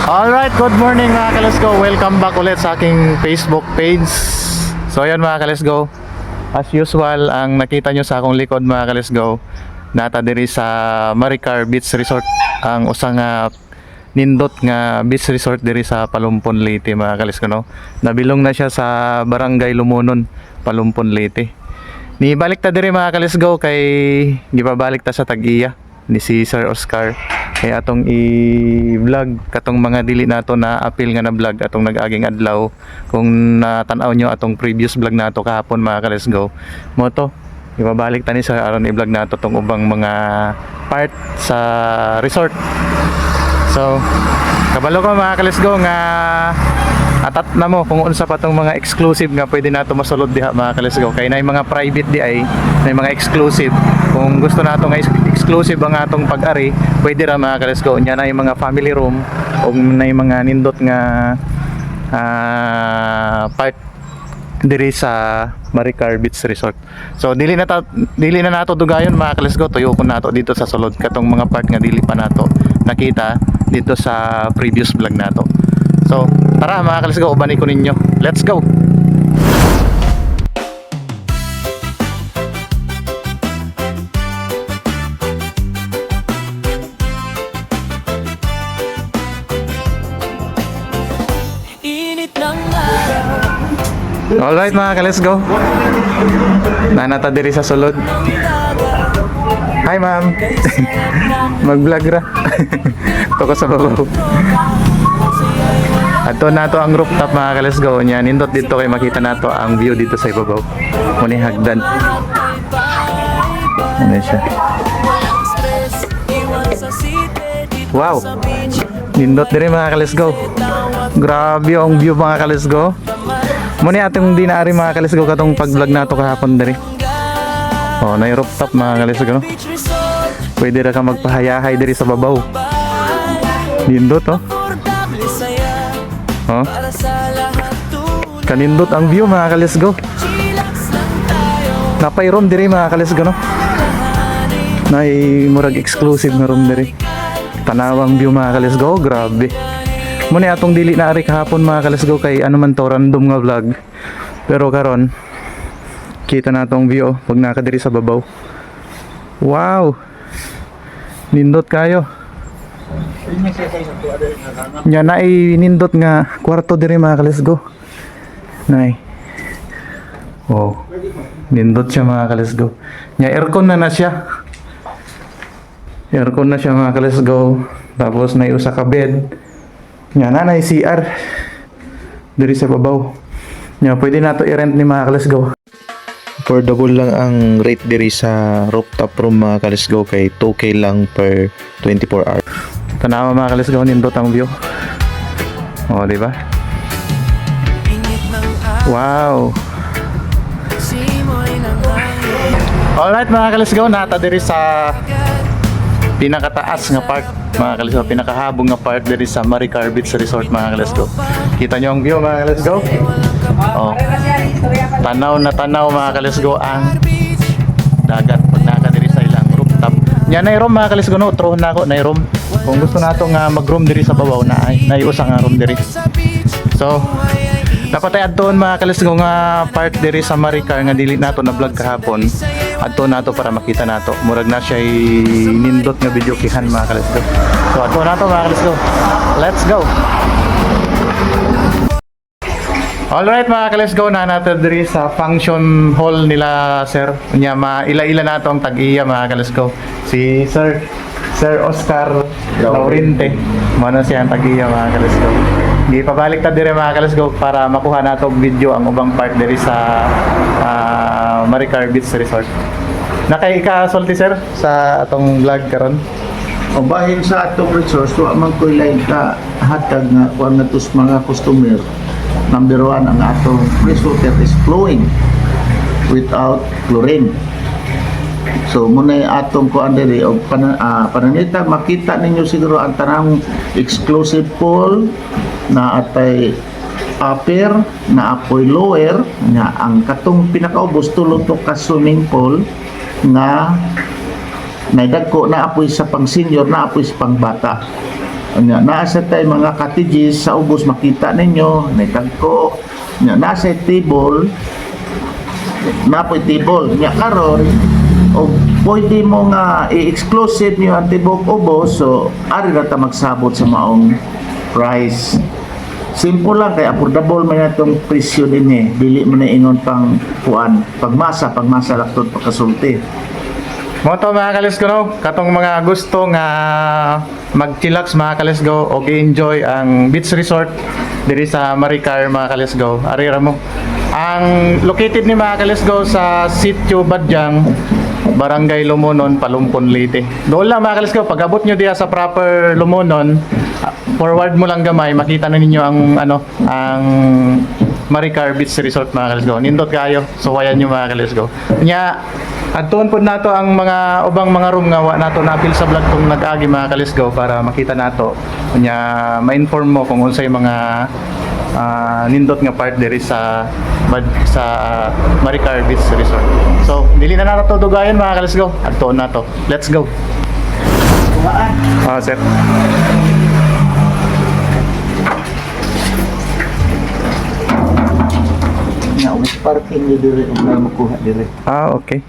Alright, good morning mga ka-Let's Go. Welcome back ulit sa aking Facebook page. So ayan mga ka-Let's Go, as usual, ang nakita nyo sa akong likod mga ka-Let's Go, nata diri sa Maricar Beach Resort, ang usang nindot nga beach resort diri sa Palumpon, Leyte mga ka-Let's Go, no? Nabilong na siya sa Barangay Lumunon, Palumpon, Leyte. Ni balik ta diri mga ka-Let's Go kay gipabalik ta sa Tag-iya ni si Sir Oscar, kaya atong i-vlog katong mga dili nato na appeal nga na vlog atong nag-aging adlaw. Kung natanaw nyo atong previous vlog nato kahapon mga ka-Let's Go, mo to ibabalik tani sa aron i-vlog nato tong ubang mga part sa resort. So kabalo ko mga ka-Let's Go nga atat na mo kung unsa pa tong mga exclusive nga pwede nato masulod diha mga ka-Let's Go, kay nay mga private di ay nay mga exclusive. Kung gusto nato nga exclusive ang atong pag-ari, pwede ra mga ka-Let's Go. Nya na yung mga family room o na yung mga nindot nga part diri sa Maricar Beach Resort. So dili na nato dugayon mga ka-Let's Go, tuyo ko nato dito sa sulod katong mga part nga dili pa nato nakita dito sa previous vlog nato. So tara mga ka-Let's Go, ubani ko ninyo. Let's go. Alright mga ka-Let's Go, nanata diri sa sulod. Hi ma'am. Mag-vlog ra. Toko sa babaw. Ato nato ang rooftop mga ka-Let's Go. Nya nindot dito kay makita nato ang view dito sa ibabaw. Muni hagdan. Ano siya? Wow. Nindot diri mga ka-Let's Go. Grabe ang view mga ka-Let's Go. Muna atong dinaari mga ka-Let's Go katong pag-vlog nato kahapon diri. Oh, na rooftop mga ka-Let's Go. Pwede ra ka magpahayahay diri sa babaw. Nindot oh. Oh. Kanindot ang view mga ka-Let's Go. Napay room diri mga ka-Let's Go, no? Nay murag exclusive nga room diri. Tanawang view mga ka-Let's Go, grabe. Muna atong dili na ari kahapon mga ka-Let's Go kay ano man to, random nga vlog. Pero karon kita na tong view pag nakadiri sa babaw. Wow. Nindot kayo. Nya na nindot nga kwarto diri mga ka-Let's Go. Nay. Oh. Nindot siya mga ka-Let's Go. Nya aircon na siya. Aircon na siya mga ka-Let's Go. Tapos nay usa ka bed. Nya na CR diri sa babaw. Nya pwede nato i-rent ni mga ka-Let's Go. Affordable lang ang rate diri sa rooftop room mga ka-Let's Go, kay 2K lang per 24 hours. Tanawa mga ka-Let's Go, nindot ang view. Oh, di ba? Wow. Alright mga ka-Let's Go, nata diri sa pinakataas nga part mga ka-Let's Go, pinakahabong nga part diri sa Maricar Beach Resort mga ka-Let's Go. Kita nyo ang view mga ka-Let's Go. Oh. Tanaw na tanaw mga ka-Let's Go ang dagat pag nakadiri sa ilang rooftop. Nya nay room mga ka-Let's Go, no? Troh na ako nay room. Kung gusto nato nga mag-room diri sa babaw na ay usa nga room diri. So dapat ay adton mga ka-Let's Go nga part diri sa Maricar nga dili nato na vlog kahapon. Adto nato para makita nato. Murag na siya nindot nga video kihan mga ka-Let's Go. So adto nato mga ka-Let's Go. Let's go. Alright mga ka-Let's Go, na nato diri sa function hall nila sir. Nya maila-ila nato ang Tag-iya mga ka-Let's Go. Si Sir Oscar Laurente. Mano siya ang Tag-iya mga ka-Let's Go. Di pabalik ta dire mga ka-Let's Go para makuha nato video ang ubang part diri sa Maricar Beach Resort. Nakay ika-sulti sir sa atong vlog karon. O bahin sa atong resort, wa man koy lain ka hatag nga kuan nga tus mga customer. Number 1, ang atong fresh is flowing without chlorine. So muna atong kuan diri og pananita, makita ninyo siguro ang tanang exclusive pool na atay upper na apoy lower nga ang katong pinakaubos tulong to ka swimming pool nga naidagko na apoy sa pang senior na apoy sa pang bata. Nya nasa tay mga cottages sa ubos makita ninyo, may tagko. Nya nasa table, napoy table. Nya karon o pwede mo nga i-exclusive niyo ang tibok ubos, so ari na ta magsabot sa maong price. Simple lang, kaya affordable man itong presyo din eh. Dili mo na ingon pang kuan, pagmasa laktot pagkasulti. Mo to mga kalisgo no, katong mga gusto nga mag-chillax mga kalisgo o enjoy ang beach resort diri sa Maricar mga kalisgo. Arira mo. Ang located ni mga kalisgo sa Sitio Badyang, Barangay Lumunon, Palumpon, Leyte. Doon lang mga kalisgo, pag abot nyo diya sa proper Lumunon, forward mo lang gamay, makita na ninyo ang ang Maricar Beach Resort mga kalisgo. Nindot kayo, suwayan nyo mga kalisgo. Nya, adtuon po nato ang mga ubang mga room nga wa nato napil sa vlog kung nag-agi mga kalisgo para makita nato. Nya, ma-inform mo kung unsay mga nindot nga part diri sa Maricar Beach Resort. So, dili na nato dugayan mga kalisgo. Adtuon nato. Let's go. Sir. Nya ulit parking ni dire na makuha dire. Okay.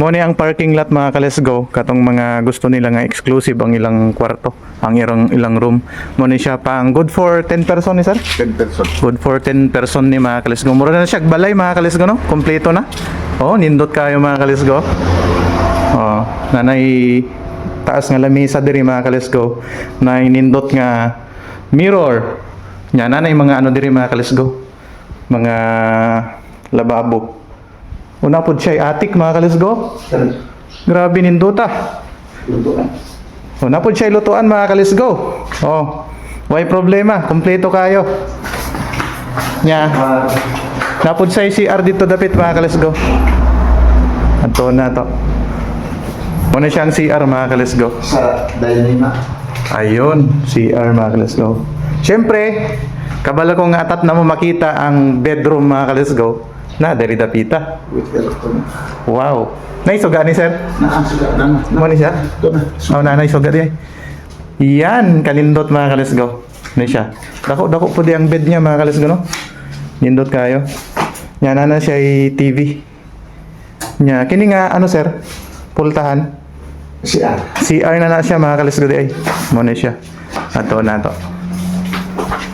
Mo ni ang parking lot mga kalisgo, katong mga gusto nila nga exclusive ang ilang kwarto, ang ilang room. Mo ni siya pang good for 10 person ni sir? 10 person. Good for 10 person ni mga kalisgo. Mura na siya balay mga kalisgo no? Kompleto na. Oh, nindot kayo mga kalisgo. Oh, nanay taas nga lamesa diri mga kalisgo. Nay nindot nga mirror. Nya nanay mga diri mga kalisgo. Mga lababo. Una po siya atik mga kalisgo. Grabe ninduta. Una po siya lutuan mga kalisgo. Oh, why problema? Kompleto kayo. Nya. Napod siya CR dito dapit mga kalisgo. Ato na to. Muna siyang CR mga kalisgo. Sa dining na. Ayun, CR mga kalisgo. Siyempre, kabala kong atat na mo makita ang bedroom mga kalisgo. Na, dari dapita. With aircon. Wow. Naisuga ni sir? Naasuga na. Mo ni siya? Ito na. Oh, nanay suga di. Yan, kalindot mga kalisgo. Ni siya. Dako po di ang bed niya mga kalisgo no. Nindot kayo. Yan na siya TV. Nya kini nga sir? Pultahan. CR. CR na siya mga kalisgo di ay. Mo ni siya. Ato na to.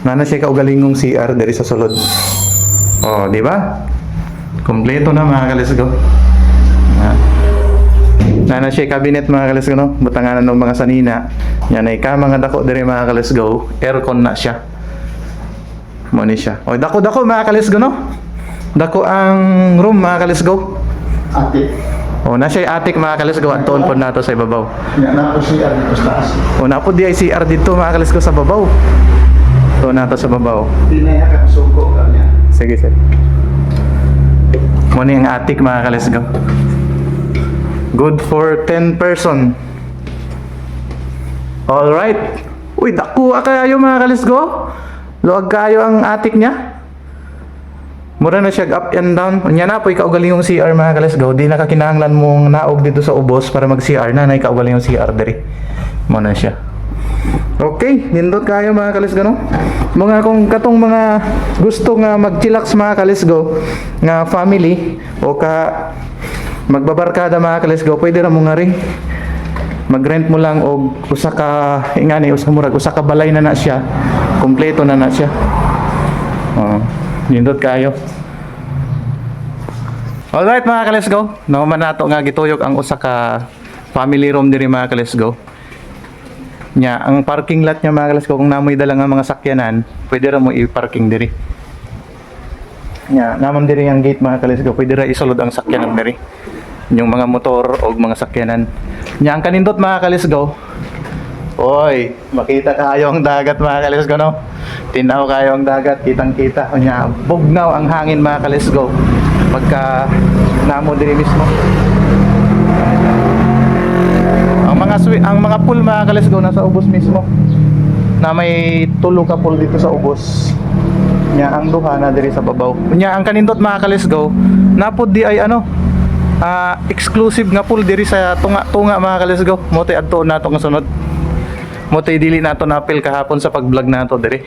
Nana siya kaugalingong CR dari sa sulod. Oh, di ba? Kompleto na mga kalisgo. Nana siya cabinet mga kalisgo no. Butanganan ng mga sanina. Yan ay ka mga dako diri mga kalisgo. Aircon na siya. Mo ni siya. O dako mga kalisgo no. Dako ang room mga kalisgo. Ate. O na siya atik mga kalisgo. Antoon po nato sa ibabaw. Nya na po CR dito sa taas. O na po di ay CR dito mga kalisgo sa babaw. So nato sa babaw. Dinaya ka suko ka niya. Sige sir. Muna yung attic mga kalisgo. Good for 10 person. Alright. Uy, nakuha kayo mga kalisgo. Luwag kayo ang attic niya. Mura na siya up and down. Nya na po ikaugaling yung CR mga kalisgo. Di nakakinahanglan mong naog dito sa ubos para mag CR na ikaugaling yung CR diri. Muna siya. Okay, nindot kayo mga kalisgo no. Mga kung katong mga gusto nga mag-chillax mga kalisgo nga family o ka magbabarkada mga kalisgo, pwede ra mo nga rin mag-rent mo lang og usa ka ingani usa ka balay na siya. Kompleto na siya. Oh, nindot kayo. Alright mga kalisgo, naman nato nga gituyok ang usa ka family room diri mga kalisgo. Nya ang parking lot niya mga kalisgo kung namoy dala nga mga sakyanan, pwede ra mo i-parking diri. Nya namon diri ang gate mga kalisgo, pwede ra isulod ang sakyanan diri. Yung mga motor o mga sakyanan. Nya ang kanindot mga kalisgo. Oy, makita kayo ang dagat mga kalisgo no. Tinaw kayo ang dagat, kitang-kita. Nya bugnaw ang hangin mga kalisgo pagka namo diri mismo. Ang mga pool mga kalisgo nasa ubos mismo. Na may tulo ka pool dito sa ubos. Nya ang duha na diri sa babaw. Nya ang kanindot mga kalisgo, napod di ay exclusive nga pool diri sa tunga mga kalisgo. Mote adto nato nga sunod. mo tay dili nato napil kahapon sa pag-vlog nato dire.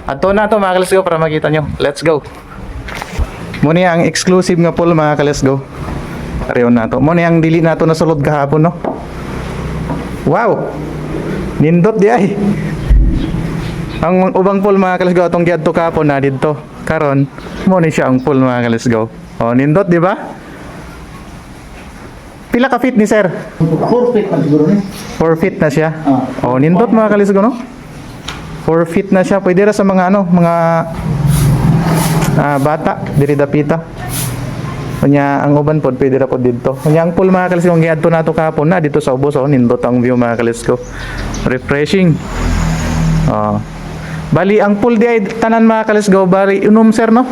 Adto na to mga ka-let's go para makita nyo. Let's go. Muna ang exclusive nga pool mga ka-let's go. Pareho na to. Muna ang dili nato nasulod kahapon no. Wow. Nindot di ay. Ang ubang pool mga ka-let's go atong giadto kahapon na didto. Karon mo ni siya ang pool mga ka-let's go. Oh, nindot di ba? Pila ka feet ni sir? 4 feet man siguro ni. 4 feet na siya. Ah. Oh, nindot mga ka-let's go no. 4 feet na siya. Pwede ra sa mga ano, mga bata, diri dapita. Kanya ang uban pod pwede ra pod didto. Kanya ang pool mga ka-let's go giadto nato kahapon na dito sa ubos oh, nindot ang view mga ka-let's go. Refreshing. Oh. Bali ang pool di ay tanan mga ka-let's go bali unom sir no.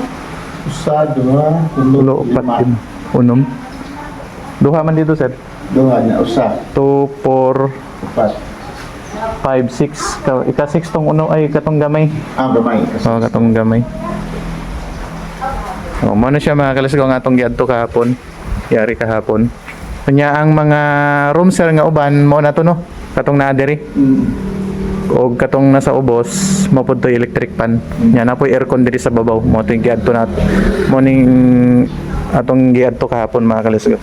Usa, duha, Tulo, upat, lima. Unom. Duha man dito sir. Duha na usa, 2, 4, upat. 5, 6. Ika-6 tong uno ay katong gamay. Gamay. Oh, katong gamay. Oh, mo na siya mga ka-let's go nga atong giadto kahapon. Yari kahapon. Kanya ang mga room sir nga uban mo na to no. Katong naa diri. O katong nasa ubos mo pud to electric fan. Nya na poy aircon diri sa babaw. Mo to giadto na. Morning atong giadto kahapon mga ka-let's go.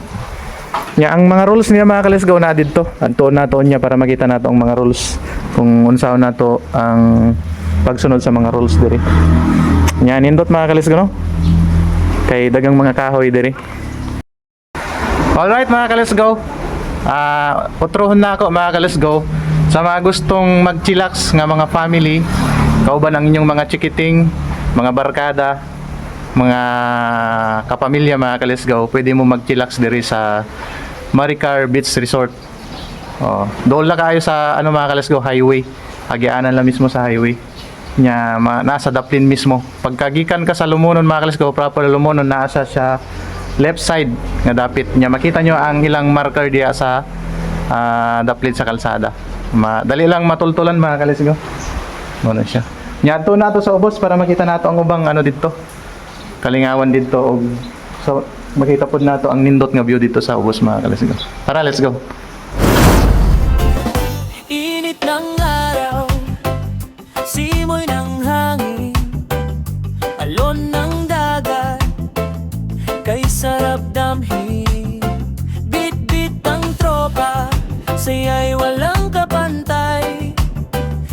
Nya ang mga rules niya mga ka-let's go na didto. Adto nato niya para makita nato ang mga rules kung unsaon nato ang pagsunod sa mga rules diri. Nya nindot mga ka-let's go no. Kay dagang mga kahoy diri. Alright mga ka-let's go. Utrohon na ako mga ka-let's go. Sa mga gustong mag-chillax nga mga family, kauban ang inyong mga chikiting, mga barkada, mga kapamilya mga ka-let's go, pwede mo mag-chillax diri sa Maricar Beach Resort. Oh, doon lang kayo sa ano mga ka-let's go, highway. Agianan lang mismo sa highway. Nya nasa Daplin mismo. Pagkagikan ka sa Lumunon mga ka-let's go, proper Lumunon nasa siya left side nga dapit. Nya makita nyo ang ilang marker diya sa Daplin sa kalsada. Dali lang matultulan mga ka-let's go. Ano siya. Nya to nato sa ubos para makita nato ang ubang ano dito. Kalingawan dito og so makita pod nato ang nindot nga view dito sa ubos mga ka-let's go. Tara, let's go. Init ng araw, simoy ng hangin, alon ng dagat, kay sarap damhin. Bit-bit ang tropa, saya'y walang kapantay.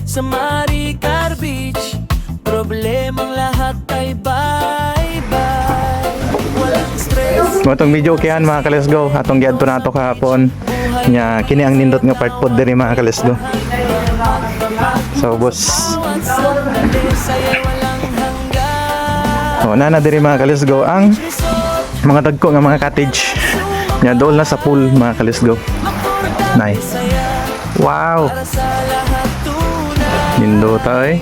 Sa Maricar Beach, problemang lahat ay bye-bye. Walang stress. Motong video kayan mga ka-let's go. Atong giadto nato kahapon. Nya kini ang nindot nga part pod diri mga ka-let's go. So boss. Oh, nana diri mga ka-let's go ang mga dagko nga mga cottage. Nya dool na sa pool mga ka-let's go. Nice. Wow. Nindot ay.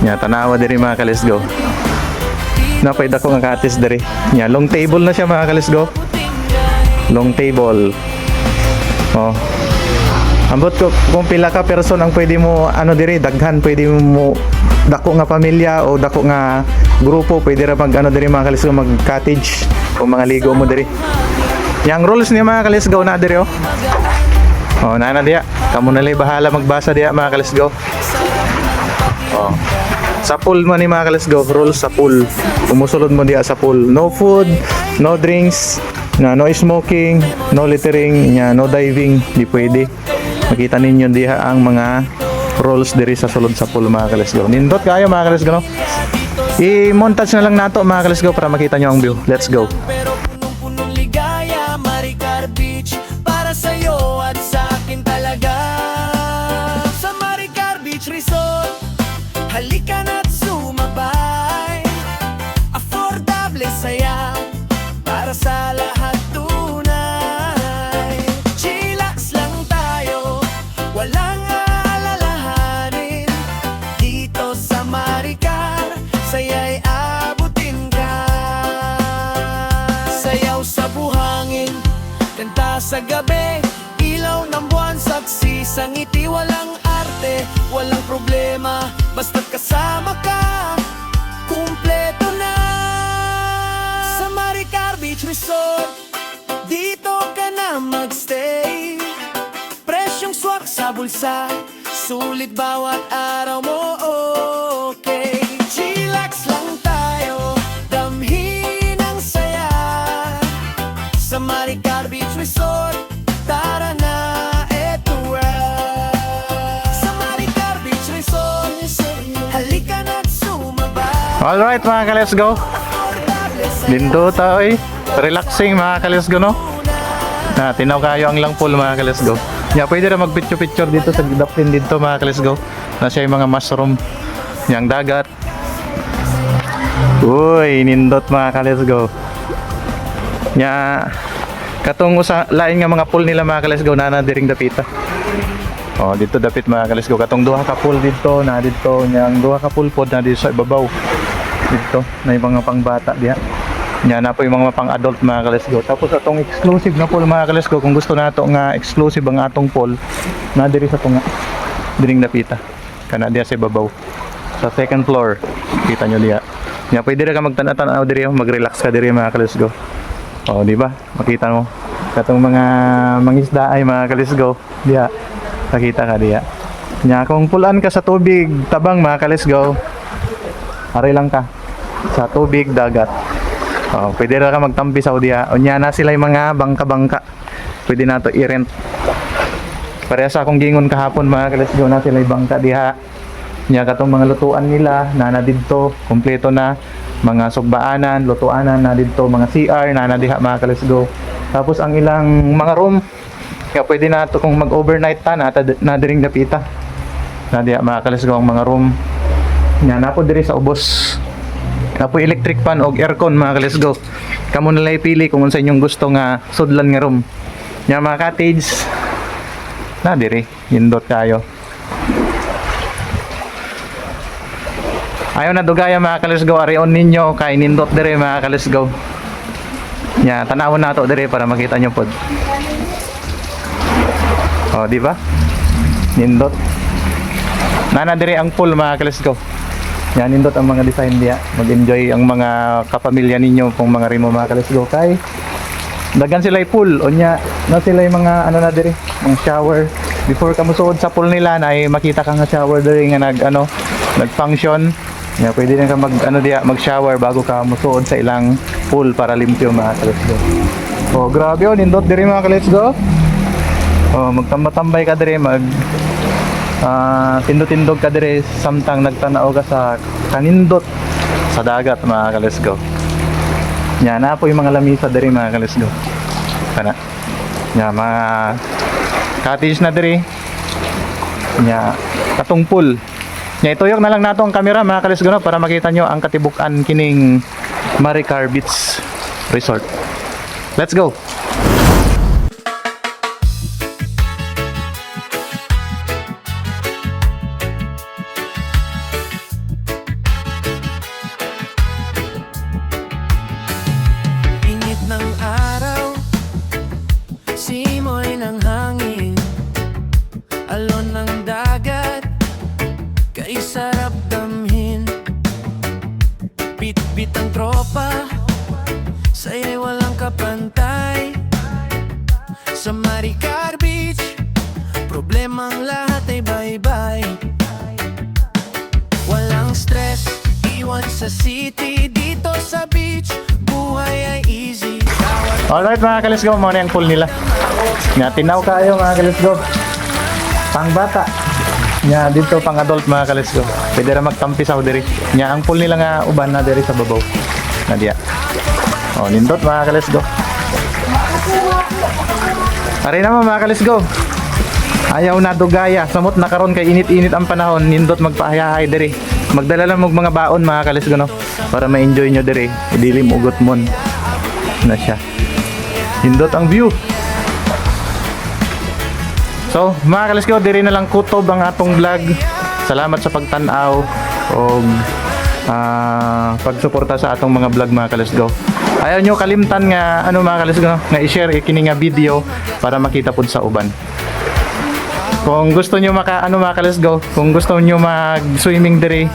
Nya tanawa diri mga ka-let's go. Napay dako nga cottage diri. Nya long table na siya mga ka-let's go. Long table. Oh. Ambot ko kung pila ka person ang pwede mo ano diri daghan pwede mo dako nga pamilya o dako nga grupo pwede ra mag ano diri mga ka-let's go mag cottage o mga ligo mo diri. Yang rules niya mga ka-let's go na diri oh. Oh na diya. Kamo na lay bahala magbasa diya mga ka-let's go. Oh. Sa pool mo ni mga ka-let's go, rules sa pool. Umusulod mo diya sa pool. No food, no drinks, no smoking, no littering, no diving, di pwede. Makita ninyo diha ang mga rules diri sa sulod sa pool mga ka-let's go. Nindot kayo mga ka-let's go no. I-montage na lang nato mga ka-let's go para makita nyo ang view. Let's go. Pero punong-punong ligaya, Maricar Beach, para sa'yo at sa akin talaga. Sa Maricar Beach Resort, halika na't sumabay. Affordable saya, para sa lahat tunay. Chillax lang tayo, walang alalahanin. Dito sa Maricar, saya'y abutin ka. Sayaw sa buhangin, kanta sa gabi, ilaw ng buwan, saksi sa ngiti. Walang arte, walang problema, basta't kasama ka, kumpleto na. Sa Maricar Beach Resort, dito ka na magstay. bulsa, sulit bawat araw mo. Okay, chillax lang tayo, damhin ang saya sa Maricar Beach Resort. Tara na, eto sa Maricar Beach Resort. Halika na't sumabay. Alright mga ka-let's go. Dindo tayo relaxing mga ka-let's go no. Tinaw kayo ang lang pool mga ka-let's go. Pwede na mag-picture dito sa dapin dito mga ka-let's go. Na siya yung mga mushroom. Yang dagat. Uy, nindot mga ka-let's go. Katong lain nga mga pool nila mga ka-let's go na diring dapita. Dito dapit mga ka-let's go. Katong duha ka pool dito na dito yang duha ka pool pod na dito sa ibabaw. Dito na yung mga pangbata diha. Na po yung mga pang-adult mga ka-let's go. Tapos atong exclusive na pool mga ka-let's go. Kung gusto nato nga exclusive ang atong pool na diri sa tunga. Diring dapita. Kana diha sa ibabaw. Sa second floor. Kita nyo diha. Pwede ra ka magtan-tanaw diri, mag-relax ka diri mga ka-let's go. Di ba? Makita mo. Katong mga mangisda ay mga ka-let's go. Diha. Nakita ka diha. Kung pulaan ka sa tubig, tabang mga ka-let's go. Ari lang ka. Sa tubig, dagat. Pwede ra ka magtampi sa diha. Unya na sila yung mga bangka-bangka. Pwede na to i-rent. Pareha sa akong gingon kahapon mga ka-let's go na sila yung bangka diha. Katong mga lutuan nila na didto, kompleto na. Mga sugbaanan, lutuanan na dito, mga CR na diha mga ka-let's go. Tapos ang ilang mga room, pwede na to kung mag-overnight ta na diring dapita. Na diha mga ka-let's go ang mga room. Napo diri sa ubos. Napo electric fan o aircon mga ka-let's go. Kamo na lang pili kung unsa inyong gusto nga sudlan nga room. Mga cottage na diri, indot kayo. Ayaw na dugaya mga ka-let's go, arion ninyo kay nindot dire mga ka-let's go. Tanawon nato dire para makita nyo pod. Di ba? Nindot. Nana dire ang pool mga ka-let's go. Nindot ang mga design diya. Mag-enjoy ang mga kapamilya ninyo kung mga rimo mga ka-let's go kay dagan sila pool onya na sila yung mga na dire, mga shower. Before ka musuod sa pool nila na makita ka nga shower dire nga nag-function. Pwede na ka mag-shower bago ka musuod sa ilang pool para limpyo mga ka-let's go. Grabe nindot diri mga ka-let's go. Magtambay-tambay ka diri, tindog-tindog ka diri samtang nagtanaw ka sa kanindot sa dagat mga ka-let's go. Na po yung mga lamisa diri mga ka-let's go. Kana. Mga cottage na diri. Katong pool. Ituyok na lang nato ang camera mga ka-let's go para makita nyo ang katibukan kining Maricar Beach Resort. Let's go! Init ng araw, simoy ng hangin, alon ng dagat, kay sarap damhin. Bit-bit ang tropa, saya'y walang kapantay. Sa Maricar Beach, problemang lahat ay bye-bye. Walang stress, iwan sa city, dito sa beach, buhay ay easy. Alright mga ka-let's go, muna yung pool nila. Tinaw kayo mga ka-let's go. Pang bata. Dito pang adult mga ka-let's go. Pwede na magtampi sa diri. Ang pool nila nga uban na diri sa babaw. Na diya. Nindot mga ka-let's go. Ari naman mga ka-let's go. Ayaw na dugaya. Samot na karon kay init-init ang panahon. Nindot magpaayahay diri. Magdala lang mo mga baon mga ka-let's go no. Para ma-enjoy nyo diri. Idilim ugot mon. Na siya. Nindot ang view. So, mga ka-let's go, diri na lang kutob ang atong vlog. Salamat sa pagtanaw o pagsuporta sa atong mga vlog mga ka-let's go. Ayaw nyo kalimtan nga mga ka-let's go, nga i-share ikini nga video para makita pud sa uban. Kung gusto nyo mga ka-let's go, kung gusto nyo mag-swimming diri,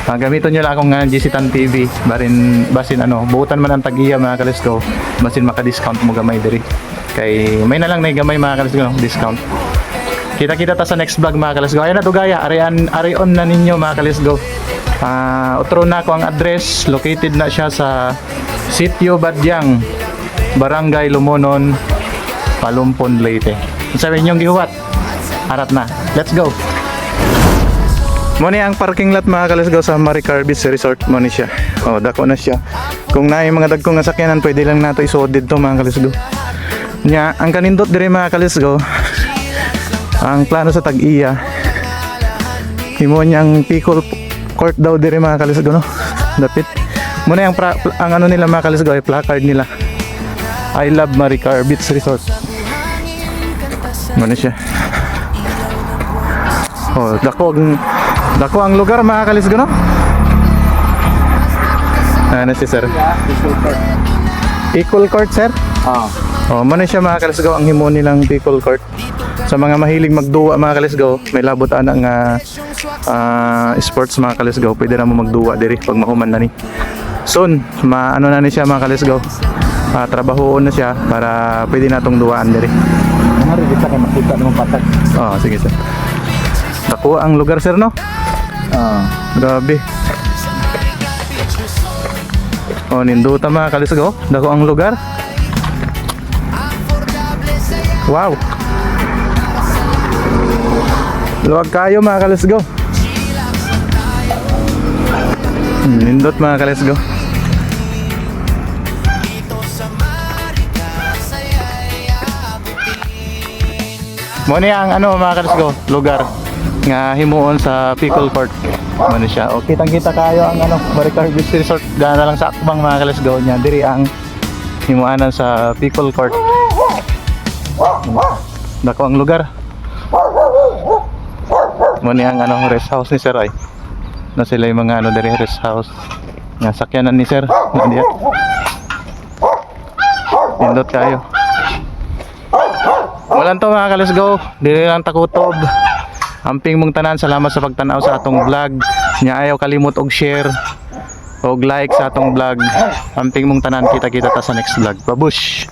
gamiton nyo lang akong GC Tan TV. Basin buutan man ang tag-iya mga ka-let's go. Basin maka-discount mo gamay diri. Kay may na lang na gamay mga ka-let's go, discount. Kita-kita ta sa next vlog mga ka-let's go. Ayan na Dugaya, arion na ninyo mga ka-let's go. Utro na ko ang address, located na siya sa Sitio Badyang, Barangay Lumonon, Palumpon, Leyte. Sabi ninyong gihuwat, harap na. Let's go. Muna ang parking lot mga ka-let's go sa Maricar Beach Resort. Muna siya. Oh, dako na siya. Kung na yung mga dagkong nasakyanan, pwede lang nato isuod dito mga ka-let's go. Nya, ang kanindot dire mga ka-let's go, ang plano sa Tag-iya, himo niyang Pickle Court daw dire mga ka-let's go, no? Dapit. Muna ang ano nila mga ka-let's go, ay placard nila. I love Maricar Beach Resort. Muna siya. Oh, dako ang lugar mga ka-let's go, no? Ano si sir? Pickle Court, sir? Oh, muna siya mga ka-let's go, ang himo nilang Pickle Court. Sa mga mahilig magduwa mga ka-let's go, may labot anang sports mga ka-let's go, pwede na mo magduwa diri pag mahuman na ni. Soon, ano na ni siya mga ka-let's go. Trabahoon na siya para pwede natong duwaan diri. Ano rin kita kay makita ng patag. Oh, sige sir. Dako ang lugar sir, no? Grabe. Oh, ninduta mga ka-let's go. Dako ang lugar. Wow. Luwag kayo mga ka-let's go. Nindot mga ka-let's go. Mo ni ang ano mga ka-let's go, lugar nga himuon sa Pickle Court. Mo ni siya. O kitang-kita kayo ang ano, Maricar Beach Resort. Gana lang sa akbang mga ka-let's go nya. Diri ang himuanan sa Pickle Court. Dako ang lugar. Mo ni ang ano, rest house ni sir ay. Na sila yung mga ano diri rest house. Nga sakyanan ni sir. Nandiyan. Pindot kayo. Walang to mga ka-let's go. Dili lang takutob. Amping mong tanan, salamat sa pagtanaw sa atong vlog. Nya ayaw kalimot og share og like sa atong vlog. Amping mong tanan, kita-kita ta sa next vlog. Babush.